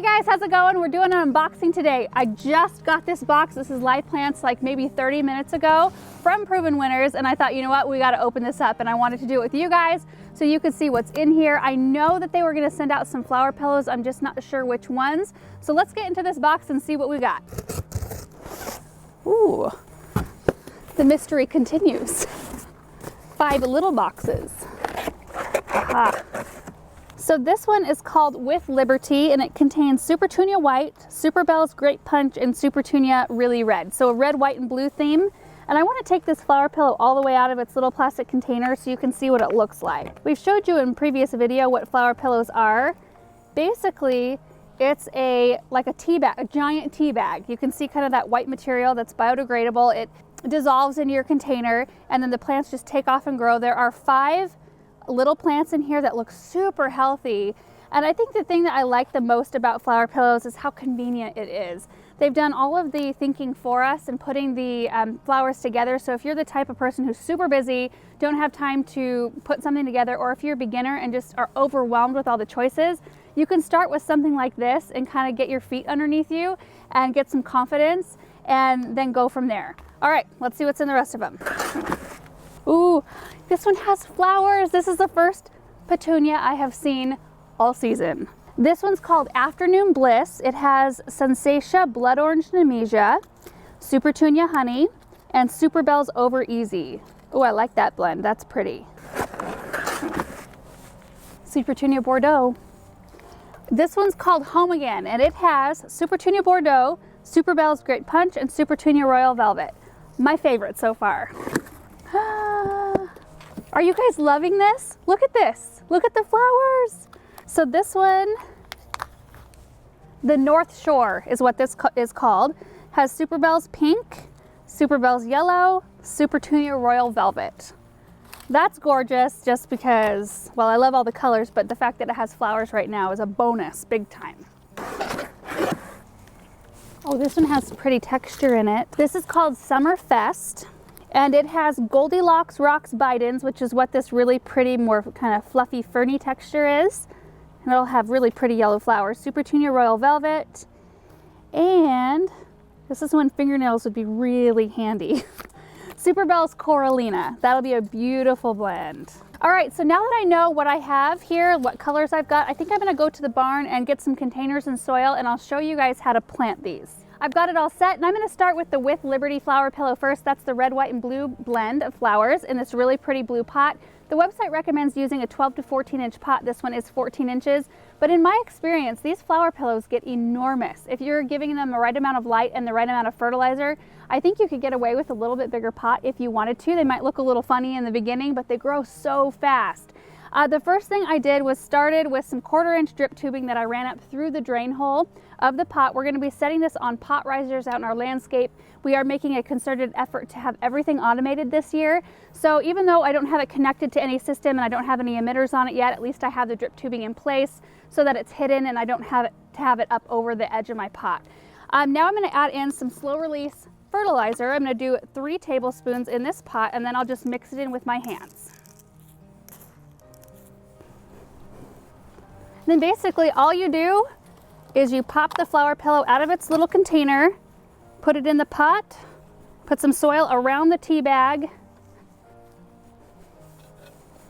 guys, how's it going? We're doing an unboxing today. I just got this box. This is live plants like maybe 30 minutes ago from Proven Winners, and I thought, you know what, we got to open this up, and I wanted to do it with you guys so you could see what's in here. I know that they were going to send out some flower pillows. I'm just not sure which ones. So let's get into this box and see what we got. Ooh, the mystery continues. 5 little boxes. Aha. So this one is called With Liberty, and it contains Supertunia White, Superbell's Great Punch, and Supertunia Really Red. So a red, white, and blue theme. And I want to take this flower pillow all the way out of its little plastic container so you can see what it looks like. We've showed you in previous video what flower pillows are. Basically, it's like a tea bag, a giant tea bag. You can see kind of that white material that's biodegradable. It dissolves into your container, and then the plants just take off and grow. There are 5 little plants in here that look super healthy. And I think the thing that I like the most about flower pillows is how convenient it is. They've done all of the thinking for us and putting the flowers together. So if you're the type of person who's super busy, don't have time to put something together, or if you're a beginner and just are overwhelmed with all the choices, you can start with something like this and kind of get your feet underneath you and get some confidence and then go from there. All right, let's see what's in the rest of them. Ooh, this one has flowers. This is the first petunia I have seen all season. This one's called Afternoon Bliss. It has Sensatia Blood Orange Nemesia, Supertunia Honey, and Superbell's Over Easy. Oh, I like that blend. That's pretty. Supertunia Bordeaux. This one's called Home Again, and it has Supertunia Bordeaux, Superbell's Great Punch, and Supertunia Royal Velvet. My favorite so far. Are you guys loving this? Look at this. Look at the flowers. So this one, the North Shore is what this is called. Has Superbell's Pink, Superbell's Yellow, Supertunia Royal Velvet. That's gorgeous just because, well, I love all the colors, but the fact that it has flowers right now is a bonus, big time. Oh, this one has pretty texture in it. This is called Summerfest. And it has Goldilocks Rocks Bidens, which is what this really pretty, more kind of fluffy, ferny texture is. And it'll have really pretty yellow flowers. Supertunia Royal Velvet. And this is when fingernails would be really handy. Superbell's Coralina. That'll be a beautiful blend. All right, so now that I know what I have here, what colors I've got, I think I'm gonna go to the barn and get some containers and soil, and I'll show you guys how to plant these. I've got it all set, and I'm going to start with the With Liberty flower pillow first. That's the red, white, and blue blend of flowers in this really pretty blue pot. The website recommends using a 12 to 14 inch pot. This one is 14 inches, but in my experience, these flower pillows get enormous. If you're giving them the right amount of light and the right amount of fertilizer, I think you could get away with a little bit bigger pot if you wanted to. They might look a little funny in the beginning, but they grow so fast. The first thing I did was started with some 1/4 inch drip tubing that I ran up through the drain hole of the pot. We're going to be setting this on pot risers out in our landscape. We are making a concerted effort to have everything automated this year. So even though I don't have it connected to any system and I don't have any emitters on it yet, at least I have the drip tubing in place so that it's hidden and I don't have to have it up over the edge of my pot. Now I'm going to add in some slow release fertilizer. I'm going to do 3 tablespoons in this pot, and then I'll just mix it in with my hands. Then basically all you do is you pop the flower pillow out of its little container, put it in the pot, put some soil around the tea bag,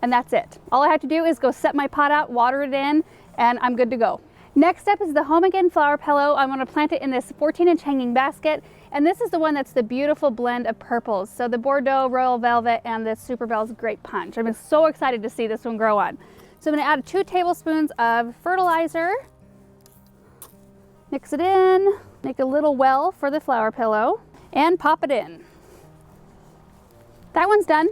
and that's it. All I have to do is go set my pot out, water it in, and I'm good to go. Next up is the Home Again flower pillow. I'm going to plant it in this 14 inch hanging basket, and this is the one that's the beautiful blend of purples. So the Bordeaux, Royal Velvet, and the Superbell's Great Punch. I'm so excited to see this one grow on. So I'm going to add 2 tablespoons of fertilizer, mix it in, make a little well for the flower pillow, and pop it in. That one's done.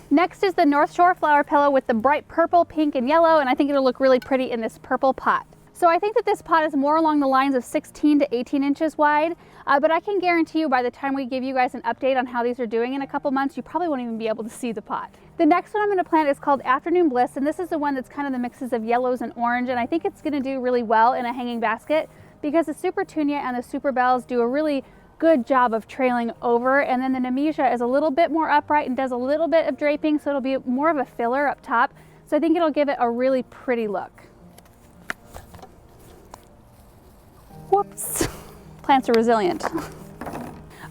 Next is the North Shore flower pillow with the bright purple, pink, and yellow, and I think it'll look really pretty in this purple pot. So I think that this pot is more along the lines of 16 to 18 inches wide, but I can guarantee you by the time we give you guys an update on how these are doing in a couple months, you probably won't even be able to see the pot. The next one I'm going to plant is called Afternoon Bliss, and this is the one that's kind of the mixes of yellows and orange, and I think it's going to do really well in a hanging basket because the Supertunia and the Superbells do a really good job of trailing over, and then the Nemesia is a little bit more upright and does a little bit of draping, so it'll be more of a filler up top. So I think it'll give it a really pretty look. Whoops. Plants are resilient.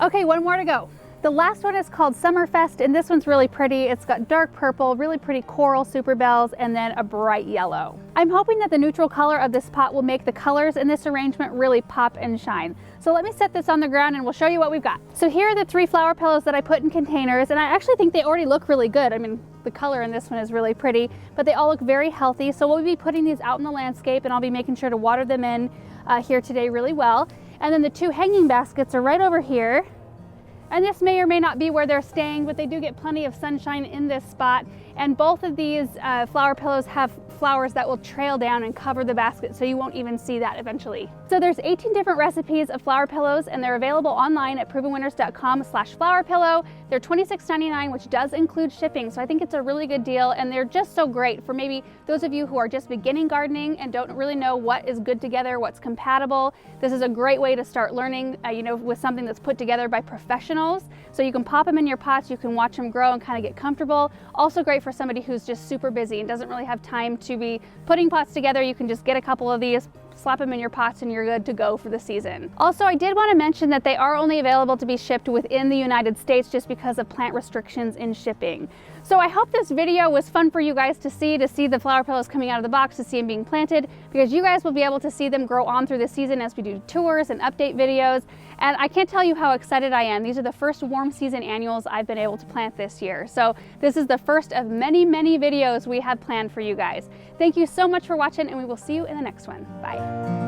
Okay, one more to go. The last one is called Summerfest, and this one's really pretty. It's got dark purple, really pretty coral super bells, and then a bright yellow. I'm hoping that the neutral color of this pot will make the colors in this arrangement really pop and shine. So let me set this on the ground and we'll show you what we've got. So here are the 3 flower pillows that I put in containers, and I actually think they already look really good. I mean, the color in this one is really pretty, but they all look very healthy. So we'll be putting these out in the landscape, and I'll be making sure to water them in here today really well. And then the 2 hanging baskets are right over here. And this may or may not be where they're staying, but they do get plenty of sunshine in this spot. And both of these flower pillows have flowers that will trail down and cover the basket, so you won't even see that eventually. So there's 18 different recipes of flower pillows, and they're available online at provenwinners.com/flowerpillow. They're $26.99, which does include shipping, so I think it's a really good deal, and they're just so great for maybe those of you who are just beginning gardening and don't really know what is good together, what's compatible. This is a great way to start learning, with something that's put together by professionals. So you can pop them in your pots, you can watch them grow and kind of get comfortable. Also great for somebody who's just super busy and doesn't really have time to be putting pots together. You can just get a couple of these, slap them in your pots, and you're good to go for the season. Also, I did want to mention that they are only available to be shipped within the United States just because of plant restrictions in shipping. So I hope this video was fun for you guys to see the flower pillows coming out of the box, to see them being planted, because you guys will be able to see them grow on through the season as we do tours and update videos. And I can't tell you how excited I am. These are the first warm season annuals I've been able to plant this year. So this is the first of many, many videos we have planned for you guys. Thank you so much for watching, and we will see you in the next one. Bye.